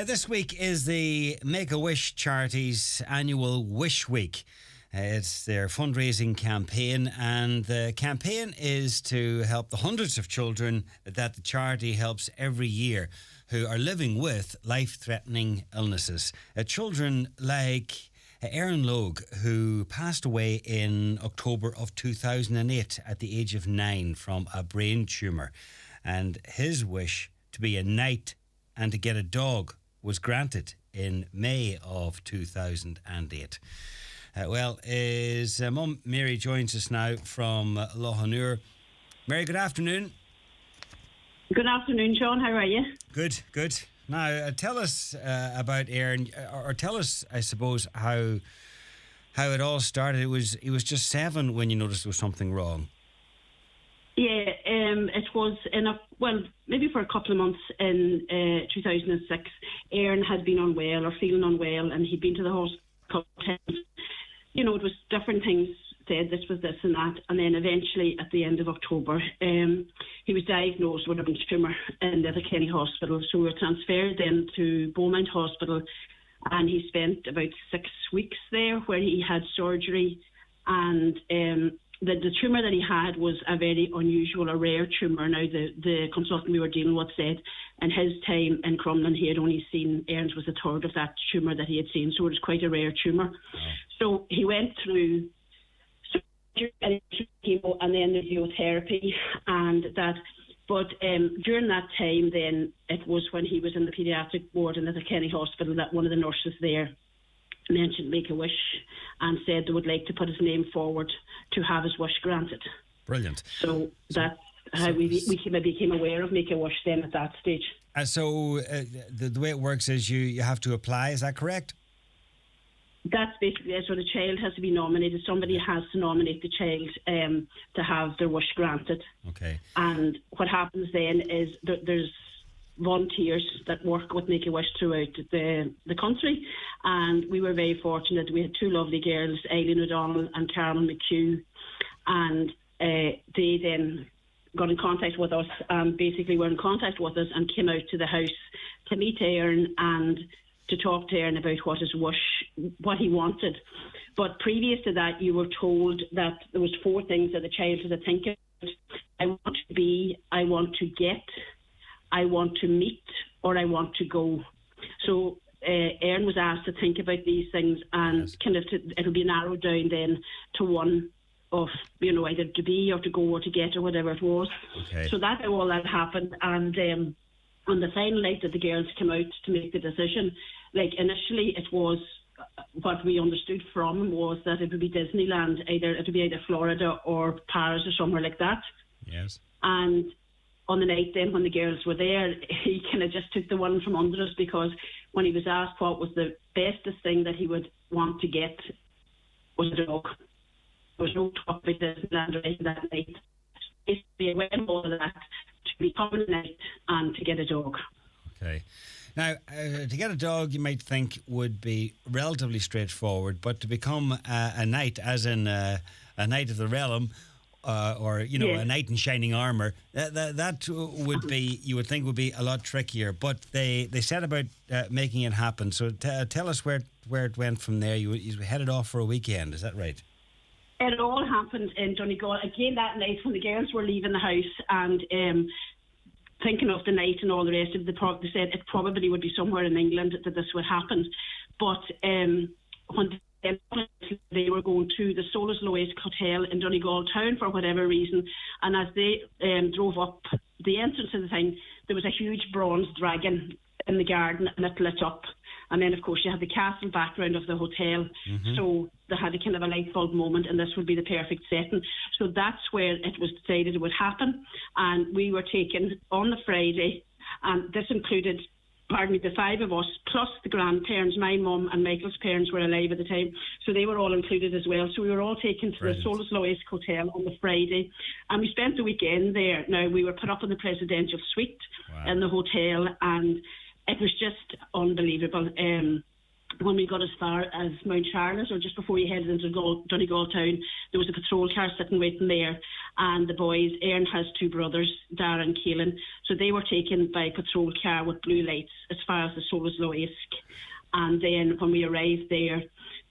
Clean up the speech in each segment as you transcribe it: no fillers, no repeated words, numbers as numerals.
This week is the Make-A-Wish charity's annual Wish Week. It's their fundraising campaign, and the campaign is to help the hundreds of children that the charity helps every year who are living with life-threatening illnesses. Children like Aaron Logue, who passed away in October of 2008 at the age of 9 from a brain tumour. And his wish to be a knight and to get a dog was granted in May of 2008. His mum Mary joins us now from Lohanur. Mary, good afternoon. Good afternoon, Sean. How are you? Good. Now, tell us about Aaron, or tell us, I suppose, how it all started. He was just 7 when you noticed there was something wrong. Yeah, it was maybe for a couple of months in 2006. Aaron had been unwell or feeling unwell, and he'd been to the hospital a couple of times. You know, it was different things said, this was this and that, and then eventually at the end of October, he was diagnosed with a brain tumour in the Kenny Hospital. So we were transferred then to Beaumont Hospital, and he spent about 6 weeks there where he had surgery, and the tumour that he had was a very unusual, a rare tumour. Now, the consultant we were dealing with said in his time in Crumlin he had only seen, Aaron's was a third of that tumour that he had seen, so it was quite a rare tumour. So he went through chemo and then the radiotherapy and that. But during that time then, it was when he was in the paediatric ward in the Kenny Hospital that one of the nurses there mentioned Make-A-Wish and said they would like to put his name forward to have his wish granted. Brilliant. So that's how we became aware of Make-A-Wish then at that stage. So the way it works is you have to apply, is that correct? That's basically it. So the child has to be nominated. Somebody has to nominate the child to have their wish granted. Okay. And what happens then is there's volunteers that work with Make-A-Wish throughout the country, and we were very fortunate. We had 2 lovely girls, Eileen O'Donnell and Carol McHugh, and they then got in contact with us, basically were in contact with us and came out to the house to meet Aaron and to talk to Aaron about what his wish, what he wanted. But previous to that, you were told that there was 4 things that the child had to think about. I want to be, I want to get, I want to meet, or I want to go. So Aaron was asked to think about these things, and it'll be narrowed down then to one of, either to be or to go or to get or whatever it was. Okay. So that's how all that happened. And on the final night that the girls came out to make the decision, initially it was, what we understood from him was that it would be Disneyland, it would be either Florida or Paris or somewhere like that. Yes. And on the night then when the girls were there, he kind of just took the one from under us, because when he was asked what was the bestest thing that he would want to get, was a dog. There was no talk about Disneyland or anything that night. Basically, I went all of that to become a knight and to get a dog. Okay. Now, to get a dog, you might think would be relatively straightforward, but to become a knight, as in a knight of the realm, a knight in shining armour, that would be, you would think, would be a lot trickier. But they set about making it happen. So tell us where it went from there. You headed off for a weekend, is that right? It all happened in Donegal again that night when the girls were leaving the house, and thinking of the night and all the rest of they said it probably would be somewhere in England that this would happen. But when they were going to the Solas Lois Hotel in Donegal town for whatever reason, and as they drove up the entrance of the thing, there was a huge bronze dragon in the garden, and it lit up. And then, of course, you had the castle background of the hotel. Mm-hmm. So they had a kind of a light bulb moment, and this would be the perfect setting. So that's where it was decided it would happen. And we were taken on the Friday, and this included, the 5 of us, plus the grandparents. My mum and Michael's parents were alive at the time, so they were all included as well. So we were all taken to the Solas Lois Hotel on the Friday, and we spent the weekend there. Now, we were put up in the presidential suite in the hotel, and it was just unbelievable. When we got as far as Mount Charlotte, or just before you headed into Donegal town, there was a patrol car sitting waiting there, and the boys, Aaron has two brothers, Darren and Keelan, so they were taken by patrol car with blue lights as far as the Solaslow Isk. And then when we arrived there,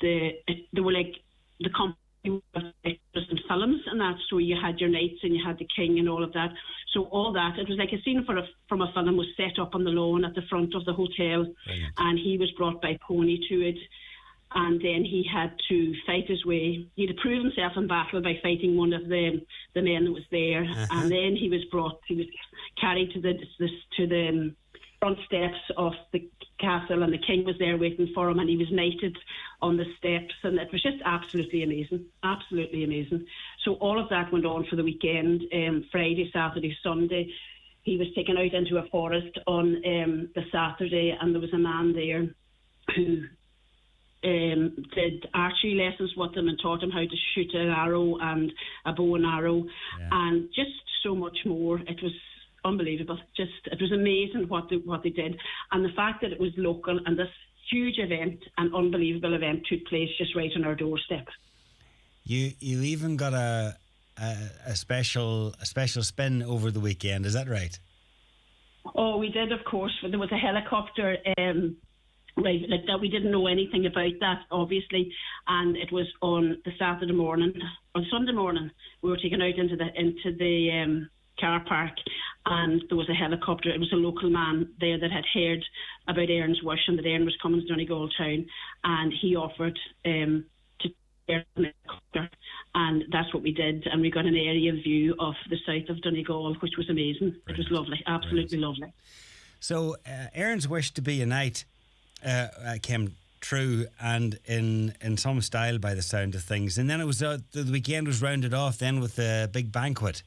they were like the company and films and that, so you had your knights and you had the king and all of that. So all that, it was like a scene from a film, was set up on the lawn at the front of the hotel. Brilliant. And he was brought by pony to it, and then he had to fight his way. He had to prove himself in battle by fighting one of the men that was there. And then he was carried to the front steps of the castle, and the king was there waiting for him, and he was knighted on the steps, and it was just absolutely amazing. So all of that went on for the weekend, Friday, Saturday, Sunday. He was taken out into a forest on the Saturday, and there was a man there who did archery lessons with him and taught him how to shoot an arrow and a bow and arrow, and just so much more. It was unbelievable. It was amazing what they did, and the fact that it was local and this huge event, an unbelievable event, took place just right on our doorstep. You even got a special spin over the weekend, is that right? Oh, we did, of course. There was a helicopter. Right, like that. We didn't know anything about that, obviously, and it was on the Saturday morning. On Sunday morning, we were taken out into the car park, and there was a helicopter. It was a local man there that had heard about Aaron's wish and that Aaron was coming to Donegal town, and he offered to take the helicopter, and that's what we did, and we got an area view of the south of Donegal, which was amazing. Brilliant. It was lovely, absolutely lovely. So Aaron's wish to be a knight came true, and in some style by the sound of things, and then it was the weekend was rounded off then with a big banquet.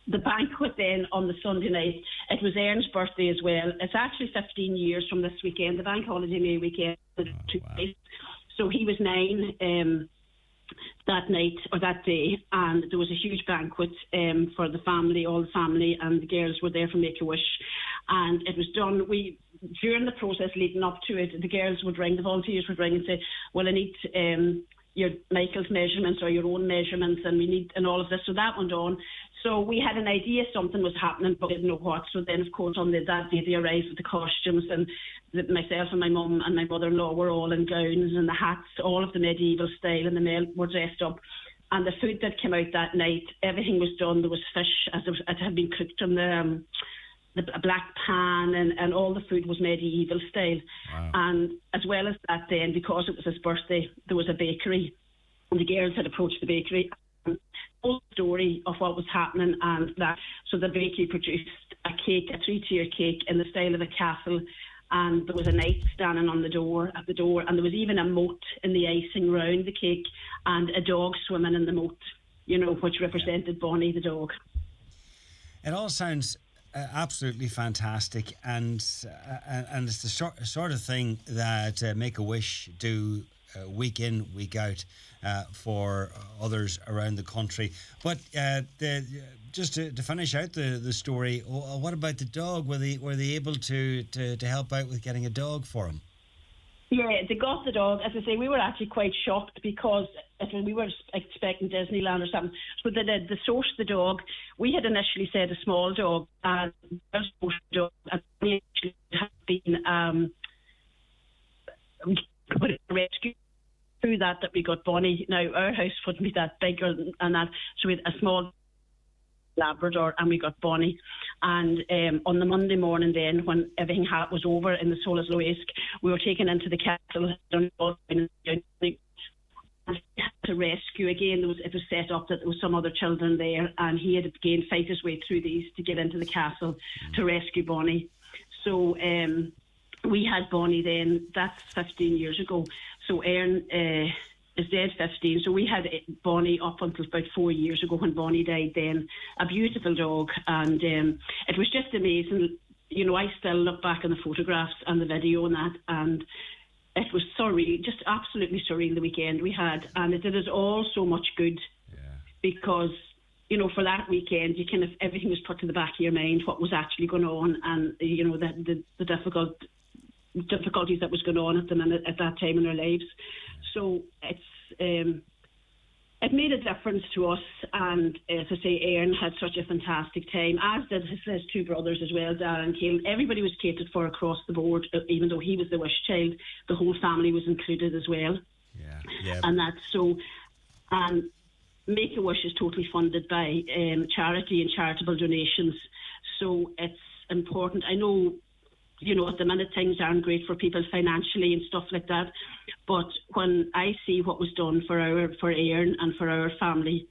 The banquet then on the Sunday night, it was Aaron's birthday as well. It's actually 15 years from this weekend, the bank holiday May weekend. So he was 9 that night or that day, and there was a huge banquet for the family, all the family, and the girls were there for Make-A-Wish, and it was done. During the process leading up to it, the girls would ring, the volunteers would ring and say, well, I need your Michael's measurements or your own measurements, and all of this. So that went on. So we had an idea something was happening, but we didn't know what. So then, of course, on that day they arrived with the costumes, and myself and my mum and my mother-in-law were all in gowns and the hats, all of the medieval style, and the men were dressed up. And the food that came out that night, everything was done. There was fish as it had been cooked on the black pan, and all the food was medieval style. Wow. And as well as that then, because it was his birthday, there was a bakery, and the girls had approached the bakery, whole story of what was happening, and that. So the bakery produced a cake, a 3-tier cake in the style of a castle, and there was a knight standing at the door, and there was even a moat in the icing round the cake, and a dog swimming in the moat, which represented Bonnie the dog. It all sounds absolutely fantastic, and it's the sort of thing that Make-A-Wish do week in, week out for others around the country. But just to finish out the story, what about the dog? Were they able to help out with getting a dog for him? Yeah, they got the dog. As I say, we were actually quite shocked because we were expecting Disneyland or something. So they sourced the dog. We had initially said a small dog, and the dog actually had been rescued. Through that we got Bonnie. Now, our house wouldn't be that big and that, so we had a small Labrador, and we got Bonnie. And on the Monday morning then, when everything was over in the Solaslow Isk, we were taken into the castle to rescue. Again, it was set up that there was some other children there, and he had to again fight his way through these to get into the castle to rescue Bonnie. So we had Bonnie then. That's 15 years ago. So Aaron is dead 15. So we had Bonnie up until about 4 years ago when Bonnie died then. A beautiful dog. And it was just amazing. I still look back on the photographs and the video and that, and it was surreal, just absolutely surreal, the weekend we had. And it did us all so much good because, for that weekend, everything was put to the back of your mind, what was actually going on, and, the difficulties that was going on at that time in our lives. So it's It made a difference to us, and as I say, Aaron had such a fantastic time, as did his two brothers as well, Darren and Caelan. Everybody was catered for across the board, even though he was the wish child. The whole family was included as well. Yeah. And that's so. And Make-A-Wish is totally funded by charity and charitable donations, so it's important. I know, at the minute things aren't great for people financially and stuff like that, but when I see what was done for Aaron and for our family,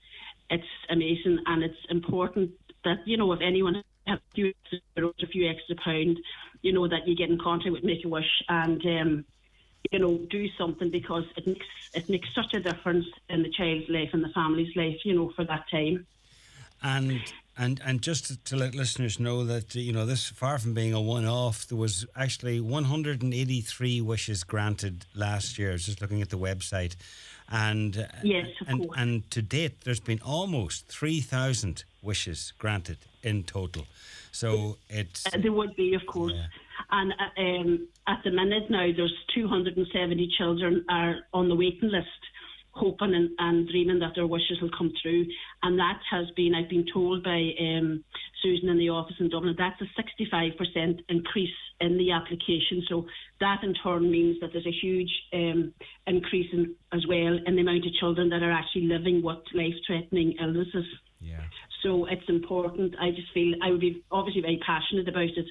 it's amazing, and it's important that, if anyone has a few extra pounds, that you get in contact with Make-A-Wish and do something, because it makes such a difference in the child's life and the family's life, for that time. And just to let listeners know that, this, far from being a one-off, there was actually 183 wishes granted last year. I was just looking at the website. And yes, of course. And to date, there's been almost 3,000 wishes granted in total. So it's... there would be, of course. Yeah. And at the minute now, there's 270 children are on the waiting list, hoping and dreaming that their wishes will come true. And that has been, I've been told by Susan in the office in Dublin, that's a 65% increase in the application. So that in turn means that there's a huge increase as well in the amount of children that are actually living with life-threatening illnesses. Yeah. So it's important. I just feel I would be obviously very passionate about it,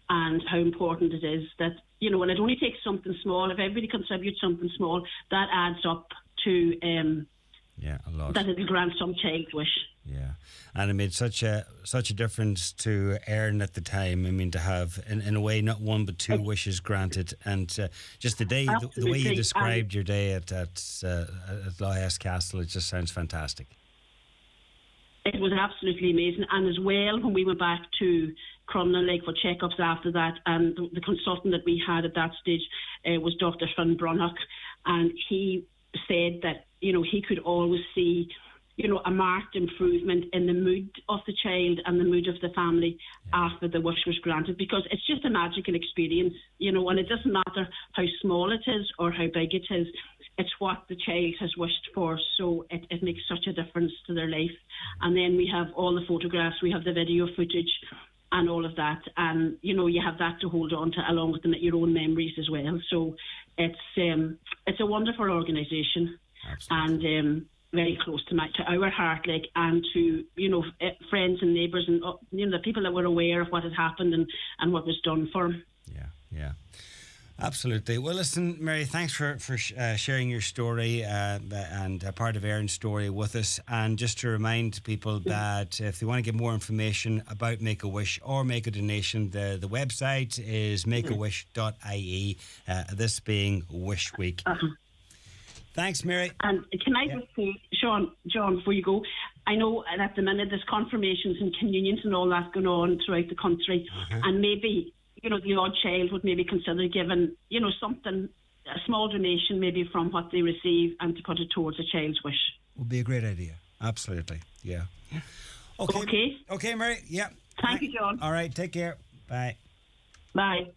and how important it is that, when it only takes something small, if everybody contributes something small, that adds up to a lot. That it'll grant some child's wish. Yeah, and it made such a difference to Aaron at the time. I mean, to have in a way not one but two wishes granted, and just the day, the way you described your day at Loyas Castle, it just sounds fantastic. It was absolutely amazing, and as well when we went back to Crumlin Lake for checkups after that, and the consultant that we had at that stage was Dr. Finn Brunnock, and he said that he could always see a marked improvement in the mood of the child and the mood of the family after the wish was granted, because it's just a magical experience, and it doesn't matter how small it is or how big it is. It's what the child has wished for, so it makes such a difference to their life. And then we have all the photographs, we have the video footage and all of that, and you have that to hold on to along with your own memories as well. So it's a wonderful organisation, and very close to our heart, and to friends and neighbours, and the people that were aware of what had happened and what was done for them. Yeah. Absolutely. Well, listen, Mary, thanks for sharing your story and part of Aaron's story with us. And just to remind people that if they want to get more information about Make-A-Wish or make a donation, the website is makeawish.ie, this being Wish Week. Thanks, Mary. And can I just say, John, before you go, I know at the minute there's confirmations and communions and all that going on throughout the country, and maybe the odd child would maybe consider giving, something, a small donation maybe from what they receive, and to put it towards a child's wish. Would be a great idea. Absolutely. Yeah. Okay, Mary. Yeah. Thank you, John. All right. Take care. Bye. Bye.